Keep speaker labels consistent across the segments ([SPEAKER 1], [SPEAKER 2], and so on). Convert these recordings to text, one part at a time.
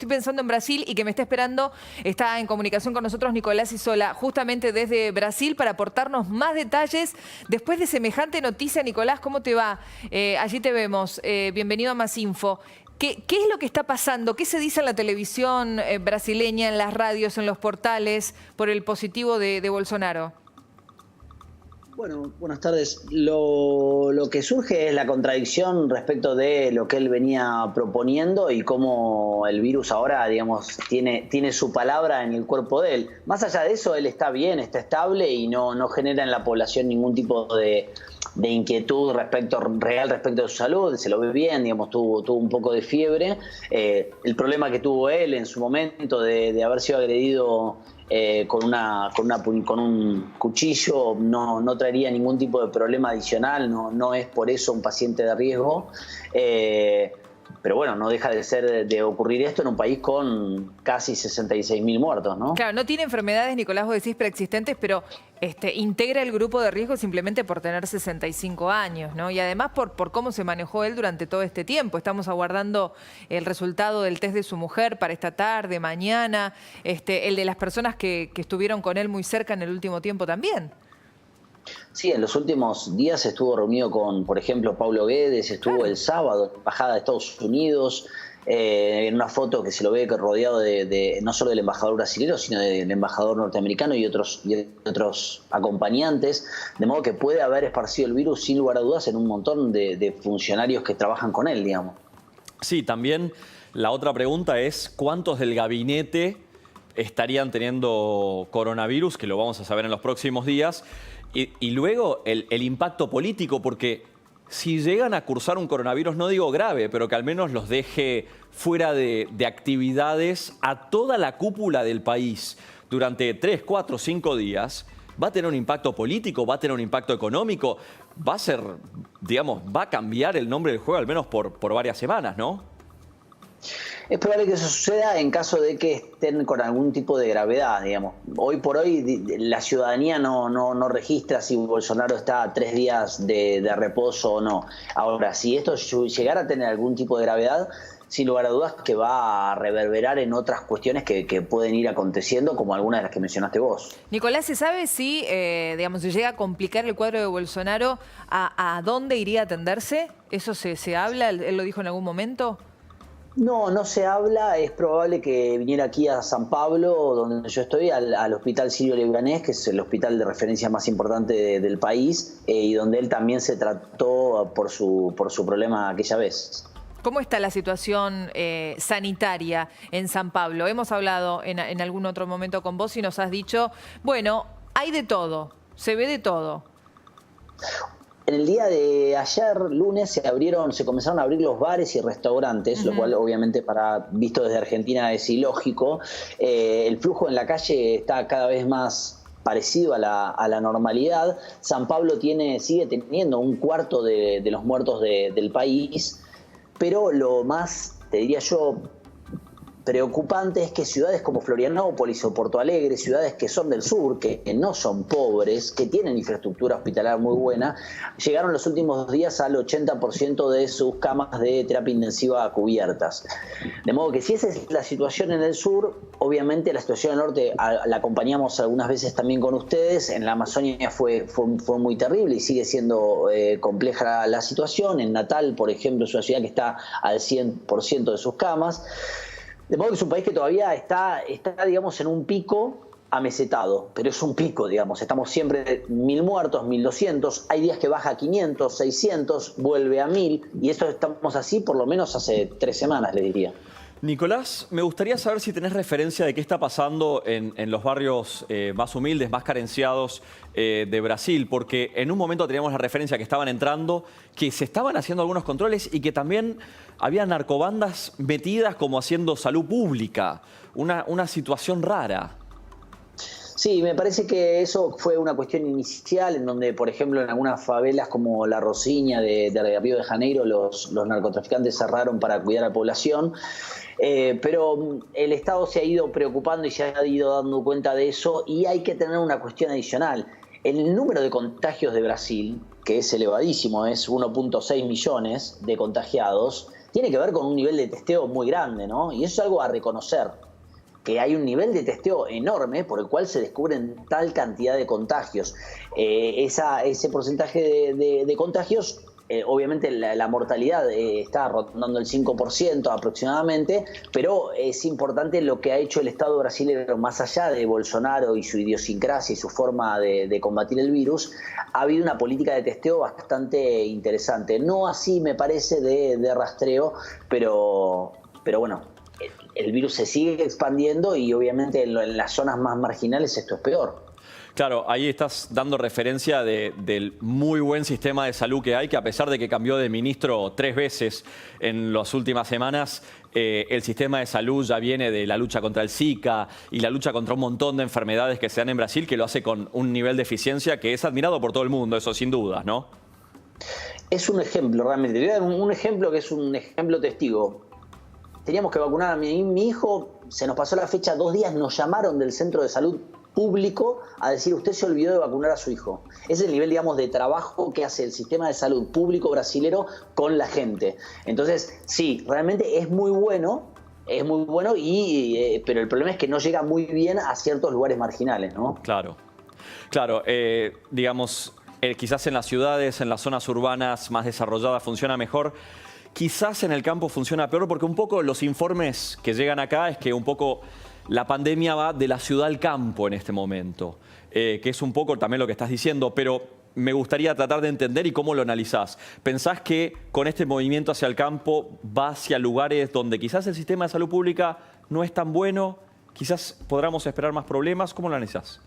[SPEAKER 1] Estoy pensando en Brasil y que me está esperando, está en comunicación con nosotros Nicolás Isola, justamente desde Brasil, para aportarnos más detalles. Después de semejante noticia, Nicolás, ¿cómo te va? Allí te vemos. Bienvenido a Más Info. ¿Qué es lo que está pasando? ¿Qué se dice en la televisión brasileña, en las radios, en los portales, por el positivo de Bolsonaro?
[SPEAKER 2] Bueno, buenas tardes. Lo que surge es la contradicción respecto de lo que él venía proponiendo y cómo el virus ahora, digamos, tiene su palabra en el cuerpo de él. Más allá de eso, él está bien, está estable y no genera en la población ningún tipo de inquietud real respecto de su salud. Se lo ve bien, digamos, tuvo un poco de fiebre. El problema que tuvo él en su momento de haber sido agredido con un cuchillo no traería ningún tipo de problema adicional, no es por eso un paciente de riesgo. Pero bueno, no deja de ocurrir esto en un país con casi 66.000 muertos, ¿no?
[SPEAKER 1] Claro, no tiene enfermedades, Nicolás, vos decís preexistentes, pero integra el grupo de riesgo simplemente por tener 65 años, ¿no? Y además por cómo se manejó él durante todo este tiempo. Estamos aguardando el resultado del test de su mujer para esta tarde, mañana, el de las personas que estuvieron con él muy cerca en el último tiempo también.
[SPEAKER 2] Sí, en los últimos días estuvo reunido con, por ejemplo, Paulo Guedes, estuvo el sábado en la Embajada de Estados Unidos, en una foto que se lo ve rodeado no solo del embajador brasileño, sino del embajador norteamericano y otros acompañantes, de modo que puede haber esparcido el virus sin lugar a dudas en un montón de funcionarios que trabajan con él, digamos.
[SPEAKER 3] Sí, también la otra pregunta es ¿cuántos del gabinete estarían teniendo coronavirus? Que lo vamos a saber en los próximos días. Y luego el impacto político, porque si llegan a cursar un coronavirus, no digo grave, pero que al menos los deje fuera de actividades a toda la cúpula del país durante 3, 4, 5 días, va a tener un impacto político, va a tener un impacto económico, va a ser, digamos, va a cambiar el nombre del juego al menos por varias semanas, ¿no?
[SPEAKER 2] Es probable que eso suceda en caso de que estén con algún tipo de gravedad, digamos. Hoy por hoy la ciudadanía no registra si Bolsonaro está a 3 días de reposo o no. Ahora, si esto llegara a tener algún tipo de gravedad, sin lugar a dudas que va a reverberar en otras cuestiones que pueden ir aconteciendo, como algunas de las que mencionaste vos.
[SPEAKER 1] Nicolás, ¿se sabe si, digamos, se llega a complicar el cuadro de Bolsonaro, a dónde iría a atenderse? ¿Eso se habla? ¿Él lo dijo en algún momento?
[SPEAKER 2] No se habla. Es probable que viniera aquí a San Pablo, donde yo estoy, al Hospital Sirio Leganés, que es el hospital de referencia más importante del país, y donde él también se trató por su problema aquella vez.
[SPEAKER 1] ¿Cómo está la situación sanitaria en San Pablo? Hemos hablado en algún otro momento con vos y nos has dicho, bueno, hay de todo, se ve de todo.
[SPEAKER 2] En el día de ayer, lunes, se comenzaron a abrir los bares y restaurantes, lo cual obviamente visto desde Argentina es ilógico. El flujo en la calle está cada vez más parecido a la normalidad. San Pablo sigue teniendo un cuarto de los muertos del país, pero lo más, te diría yo, preocupante es que ciudades como Florianópolis o Porto Alegre, ciudades que son del sur, que no son pobres, que tienen infraestructura hospitalaria muy buena, llegaron los últimos días al 80% de sus camas de terapia intensiva cubiertas. De modo que si esa es la situación en el sur, obviamente la situación en el norte la acompañamos algunas veces también con ustedes. En la Amazonia fue muy terrible y sigue siendo compleja la situación. En Natal, por ejemplo, es una ciudad que está al 100% de sus camas. De modo que es un país que todavía está digamos, en un pico amesetado, pero es un pico, digamos. Estamos siempre 1.000 muertos, 1.200, hay días que baja a 500, 600, vuelve a 1.000, y esto estamos así por lo menos hace 3 semanas, le diría.
[SPEAKER 3] Nicolás, me gustaría saber si tenés referencia de qué está pasando en los barrios más humildes, más carenciados de Brasil, porque en un momento teníamos la referencia que estaban entrando, que se estaban haciendo algunos controles y que también había narcobandas metidas como haciendo salud pública, una situación rara.
[SPEAKER 2] Sí, me parece que eso fue una cuestión inicial en donde, por ejemplo, en algunas favelas como La Rosiña de Río de Janeiro, los narcotraficantes cerraron para cuidar a la población. Pero el Estado se ha ido preocupando y se ha ido dando cuenta de eso, y hay que tener una cuestión adicional. El número de contagios de Brasil, que es elevadísimo, es 1.6 millones de contagiados, tiene que ver con un nivel de testeo muy grande, ¿no? Y eso es algo a reconocer, que hay un nivel de testeo enorme por el cual se descubren tal cantidad de contagios. Ese porcentaje de contagios, obviamente la mortalidad está rondando el 5% aproximadamente, pero es importante lo que ha hecho el Estado brasileño, más allá de Bolsonaro y su idiosincrasia y su forma de combatir el virus. Ha habido una política de testeo bastante interesante, no así me parece de rastreo, pero bueno, el virus se sigue expandiendo y obviamente en las zonas más marginales esto es peor.
[SPEAKER 3] Claro, ahí estás dando referencia del muy buen sistema de salud que hay, que a pesar de que cambió de ministro 3 veces en las últimas semanas, el sistema de salud ya viene de la lucha contra el Zika y la lucha contra un montón de enfermedades que se dan en Brasil, que lo hace con un nivel de eficiencia que es admirado por todo el mundo, eso sin dudas, ¿no?
[SPEAKER 2] Es un ejemplo, realmente. Te voy a dar un ejemplo que es un ejemplo testigo. Teníamos que vacunar a mi hijo, se nos pasó la fecha, 2 días, nos llamaron del centro de salud público a decir: usted se olvidó de vacunar a su hijo. Es el nivel, digamos, de trabajo que hace el sistema de salud público brasilero con la gente. Entonces, sí, realmente es muy bueno, pero el problema es que no llega muy bien a ciertos lugares marginales, ¿no?
[SPEAKER 3] Claro, digamos, quizás en las ciudades, en las zonas urbanas más desarrolladas funciona mejor. Quizás en el campo funciona peor porque un poco los informes que llegan acá es que un poco la pandemia va de la ciudad al campo en este momento, que es un poco también lo que estás diciendo, pero me gustaría tratar de entender y cómo lo analizás. ¿Pensás que con este movimiento hacia el campo va hacia lugares donde quizás el sistema de salud pública no es tan bueno? ¿Quizás podamos esperar más problemas? ¿Cómo lo analizás?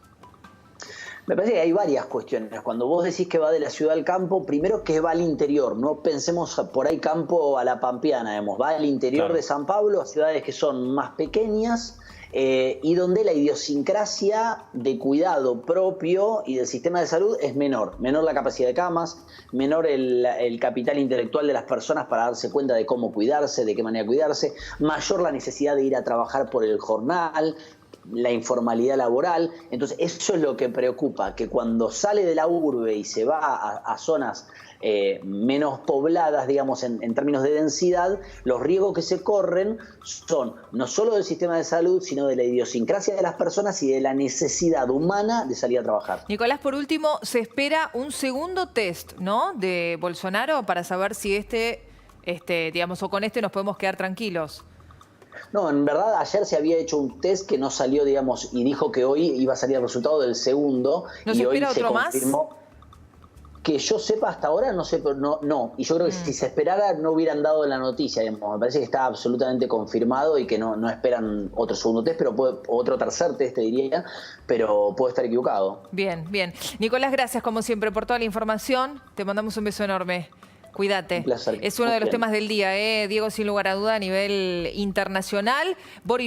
[SPEAKER 2] Me parece que hay varias cuestiones. Cuando vos decís que va de la ciudad al campo, primero que va al interior. No pensemos por ahí campo a la pampeana, digamos. Va al interior de San Pablo, a ciudades que son más pequeñas y donde la idiosincrasia de cuidado propio y del sistema de salud es menor. Menor la capacidad de camas, menor el capital intelectual de las personas para darse cuenta de cómo cuidarse, de qué manera cuidarse, mayor la necesidad de ir a trabajar por el jornal, la informalidad laboral. Entonces eso es lo que preocupa, que cuando sale de la urbe y se va a zonas menos pobladas, digamos, en términos de densidad, los riesgos que se corren son no solo del sistema de salud, sino de la idiosincrasia de las personas y de la necesidad humana de salir a trabajar.
[SPEAKER 1] Nicolás, por último, se espera un segundo test, ¿no?, de Bolsonaro para saber si digamos, o con este nos podemos quedar tranquilos.
[SPEAKER 2] No, en verdad ayer se había hecho un test que no salió, digamos, y dijo que hoy iba a salir el resultado del segundo.
[SPEAKER 1] ¿No
[SPEAKER 2] y
[SPEAKER 1] se
[SPEAKER 2] hoy
[SPEAKER 1] espera otro más?
[SPEAKER 2] Que yo sepa hasta ahora, no sé, pero no. Y yo creo que si se esperara no hubieran dado la noticia, digamos. Me parece que está absolutamente confirmado y que no esperan otro segundo test, pero otro tercer test, te diría, pero puedo estar equivocado.
[SPEAKER 1] Bien, bien. Nicolás, gracias como siempre por toda la información. Te mandamos un beso enorme. Cuídate.
[SPEAKER 2] Un placer.
[SPEAKER 1] Es uno de los temas del día, Diego, sin lugar a duda, a nivel internacional. Boris